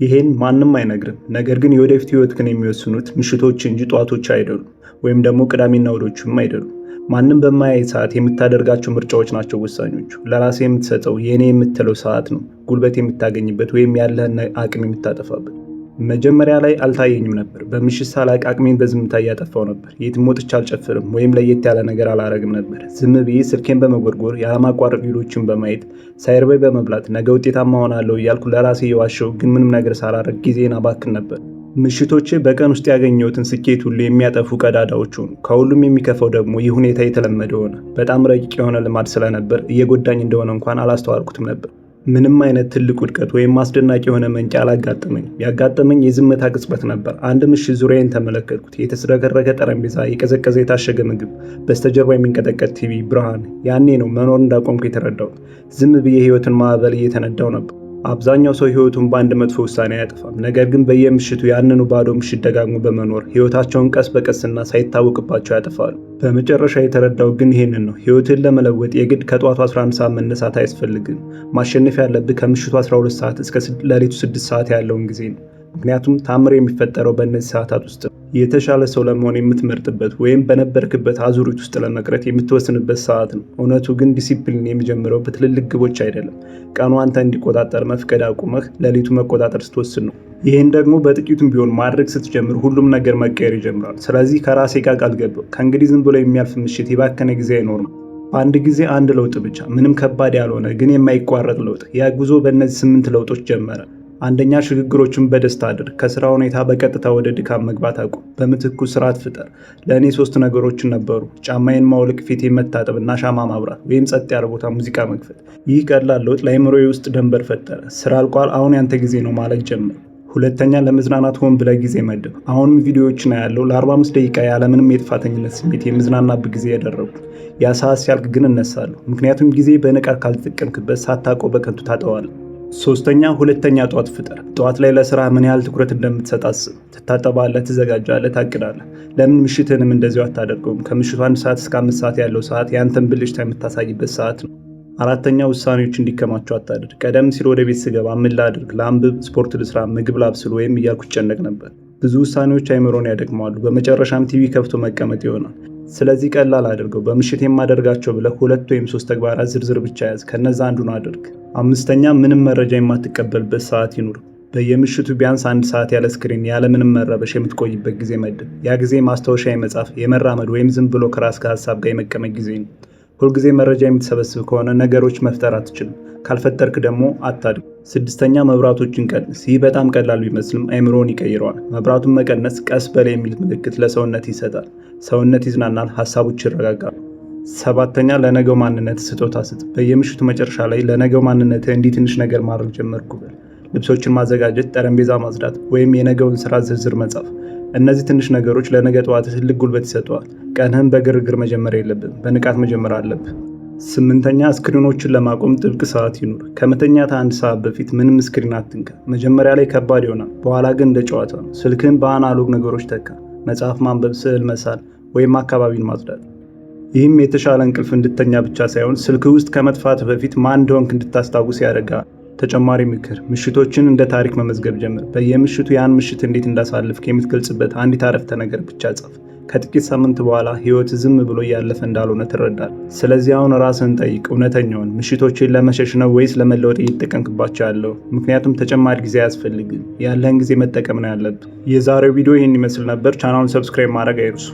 ይሄን ማንም አይነግርም። ነገር ግን የወደፊት ህይወትህን የሚወስኑት ምሽቶች እንጂ ጠዋቶች አይደሉም፣ ወይም ደግሞ ቅዳሜና እሁዶችም አይደሉም። ማንም በማያይ ሰዓት የምታደርጋቸው ምርጫዎች ናቸው ወሳኞቹ። ለራስህ የምትሰጠው የኔ የምትለው ሰዓት ነው ጉልበት የምታገኝበት ወይም ያለህን አቅም የምታጠፋበት። መጀመሪያ ላይ አልታየኝም ነበር። በምሽት ሳላቅ አቅሜን በዝምታ እያጠፋው ነበር። የትም ወጥቼ አልጨፍርም ወይም ለየት ያለ ነገር አላረግም ነበር። ዝም ብዬ ስልኬን በመጎርጎር ያለማቋረጥ ቪዲዮዎችን በማየት ሳይርበኝ በመብላት ነገ ውጤታማ ሆናለሁ እያልኩ ለራሴ የዋሸው ግን ምንም ነገር ሳላረግ ጊዜን አባክን ነበር። ምሽቶቼ በቀን ውስጥ ያገኘሁትን ስኬት ሁሉ የሚያጠፉ ቀዳዳዎች ሆኑ። ከሁሉም የሚከፋው ደግሞ ይህ ሁኔታ የተለመደ ሆነ። በጣም ረቂቅ የሆነ ልማድ ስለነበር እየጎዳኝ እንደሆነ እንኳን አላስተዋልኩትም ነበር። ምንም አይነት ትልቅ ውድቀት ወይም አስደናቂ የሆነ መንጫ አላጋጠመኝም። ያጋጠመኝ የዝምታ ቅጽበት ነበር። አንድ ምሽት ዙሪያዬን ተመለከትኩት። የተዝረከረከ ጠረጴዛ፣ የቀዘቀዘ የታሸገ ምግብ፣ በስተጀርባ የሚንቀጠቀጥ ቲቪ ብርሃን። ያኔ ነው መኖር እንዳቆምኩ የተረዳሁት። ዝም ብዬ ህይወትን ማዕበል እየተነዳው ነበር። አብዛኛው ሰው ህይወቱን በአንድ መጥፎ ውሳኔ አያጠፋም። ነገር ግን በየምሽቱ ያንኑ ባዶ ምሽት ደጋግሞ በመኖር ህይወታቸውን ቀስ በቀስና ሳይታወቅባቸው ያጠፋሉ። በመጨረሻ የተረዳው ግን ይሄንን ነው። ህይወትን ለመለወጥ የግድ ከጧቱ 11 ሰዓት መነሳት አያስፈልግም። ማሸነፍ ያለብህ ከምሽቱ 12 ሰዓት እስከ ሌሊቱ 6 ሰዓት ያለውን ጊዜ ነው። ምክንያቱም ታምር የሚፈጠረው በእነዚህ ሰዓታት ውስጥ ነው። የተሻለ ሰው ለመሆን የምትመርጥበት ወይም በነበርክበት አዙሪት ውስጥ ለመቅረት የምትወስንበት ሰዓት ነው። እውነቱ ግን ዲሲፕሊን የሚጀምረው በትልልቅ ግቦች አይደለም። ቀኑ አንተ እንዲቆጣጠር መፍቀድ አቁመህ ሌሊቱ መቆጣጠር ስትወስን ነው። ይህን ደግሞ በጥቂቱም ቢሆን ማድረግ ስትጀምር ሁሉም ነገር መቀየር ይጀምራል። ስለዚህ ከራሴ ጋር ቃል ገባሁ። ከእንግዲህ ዝም ብሎ የሚያልፍ ምሽት፣ የባከነ ጊዜ አይኖርም። በአንድ ጊዜ አንድ ለውጥ ብቻ፣ ምንም ከባድ ያልሆነ ግን የማይቋረጥ ለውጥ። ያ ጉዞ በእነዚህ 8 ለውጦች ጀመረ። አንደኛ፣ ሽግግሮችን በደስታ አድርግ። ከስራ ሁኔታ በቀጥታ ወደ ድካም መግባት አቁም። በምትኩ ስርዓት ፍጠር። ለእኔ 3 ነገሮችን ነበሩ። ጫማዬን ማውለቅ፣ ፊቴን መታጠብ እና ሻማ ማብራት ወይም ጸጥ ያለ ቦታ ሙዚቃ መክፈት። ይህ ቀላል ለውጥ ለአእምሮዬ ውስጥ ደንበር ፈጠረ። ስራ አልቋል፣ አሁን ያንተ ጊዜ ነው ማለት ጀመር። ሁለተኛ፣ ለመዝናናት ሆን ብለህ ጊዜ መድብ። አሁንም ቪዲዮዎችን ያለው ለ45 ደቂቃ ያለምንም የጥፋተኝነት ስሜት የምዝናናበት ጊዜ ያደረጉት። ያ ሰዓት ሲያልቅ ግን እነሳለሁ። ምክንያቱም ጊዜ በንቃት ካልተጠቀምክበት ሳታውቀው በከንቱ ታጠዋለህ። ሶስተኛ፣ ሁለተኛ ጠዋት ፍጠር። ጠዋት ላይ ለስራ ምን ያህል ትኩረት እንደምትሰጥ አስብ። ትታጠባለህ፣ ትዘጋጃለህ፣ ታቅዳለህ። ለምን ምሽትንም እንደዚሁ አታደርገውም? ከምሽቱ 1 ሰዓት እስከ 5 ሰዓት ያለው ሰዓት የአንተን ብልጭታ የምታሳይበት ሰዓት ነው። አራተኛ፣ ውሳኔዎች እንዲከማቸው አታድርግ። ቀደም ሲል ወደ ቤት ስገባ ምን ላድርግ፣ ላንብብ፣ ስፖርት ልስራ፣ ምግብ ላብስል ወይም እያልኩ ጨነቅ ነበር። ብዙ ውሳኔዎች አይምሮን ያደክማሉ። በመጨረሻም ቲቪ ከፍቶ መቀመጥ ይሆናል። ስለዚህ ቀላል አድርገው። በምሽት የማደርጋቸው ብለህ 2 ወይም 3 ተግባራት ዝርዝር ብቻ ያዝ። ከነዛ አንዱን አድርግ። አምስተኛ፣ ምንም መረጃ የማትቀበልበት ሰዓት ይኑር። በየምሽቱ ቢያንስ 1 ሰዓት ያለ ስክሪን፣ ያለ ምንም መረበሽ የምትቆይበት ጊዜ መድብ። ያ ጊዜ ማስታወሻ የመጻፍ፣ የመራመድ ወይም ዝም ብሎ ከራስ ከሀሳብ ጋር የመቀመጥ ጊዜ ነው። ሁልጊዜ መረጃ የምትሰበስብ ከሆነ ነገሮች መፍጠር አትችልም። ካልፈጠርክ ደግሞ አታድግ። 6ኛ፣ መብራቶችን ቀንስ። ይህ በጣም ቀላል ቢመስልም አይምሮን ይቀይረዋል። መብራቱን መቀነስ ቀስ በል የሚል ምልክት ለሰውነት ይሰጣል። ሰውነት ይዝናናል፣ ሀሳቦች ይረጋጋሉ። 7ኛ፣ ለነገው ማንነት ስጦታ ስጥ። በየምሽቱ መጨረሻ ላይ ለነገው ማንነት እንዲህ ትንሽ ነገር ማድረግ ጀመርኩ በል። ልብሶችን ማዘጋጀት፣ ጠረጴዛ ማጽዳት ወይም የነገውን ስራ ዝርዝር መጻፍ። እነዚህ ትንሽ ነገሮች ለነገ ጠዋት ትልቅ ጉልበት ይሰጠዋል። ቀንህን በግርግር መጀመር የለብም፣ በንቃት መጀመር አለብህ። 8ኛ፣ ስክሪኖችን ለማቆም ጥብቅ ሰዓት ይኑር። ከመተኛት 1 ሰዓት በፊት ምንም ስክሪን አትንካ። መጀመሪያ ላይ ከባድ ይሆናል፣ በኋላ ግን እንደ ጨዋታ ነው። ስልክህን በአናሎግ ነገሮች ተካ። መጽሐፍ ማንበብ፣ ስዕል መሳል ወይም አካባቢን ማጽዳት። ይህም የተሻለ እንቅልፍ እንድተኛ ብቻ ሳይሆን ስልክ ውስጥ ከመጥፋት በፊት ማን እንደሆንክ እንድታስታውስ ያደርጋል። ተጨማሪ ምክር፣ ምሽቶችን እንደ ታሪክ መመዝገብ ጀምር። በየምሽቱ ያን ምሽት እንዴት እንዳሳልፍክ የምትገልጽበት አንዲት አረፍተ ነገር ብቻ ጻፍ። ከጥቂት ሳምንት በኋላ ህይወት ዝም ብሎ እያለፈ እንዳልሆነ ትረዳል። ስለዚህ አሁን ራስን ጠይቅ፣ እውነተኛውን ምሽቶችን ለመሸሽ ነው ወይስ ለመለወጥ እየተጠቀምክባቸው ያለው? ምክንያቱም ተጨማሪ ጊዜ አያስፈልግም፣ ያለህን ጊዜ መጠቀም ነው ያለብህ። የዛሬው ቪዲዮ ይህን ይመስል ነበር። ቻናሉን ሰብስክራይብ ማድረግ አይርሱ።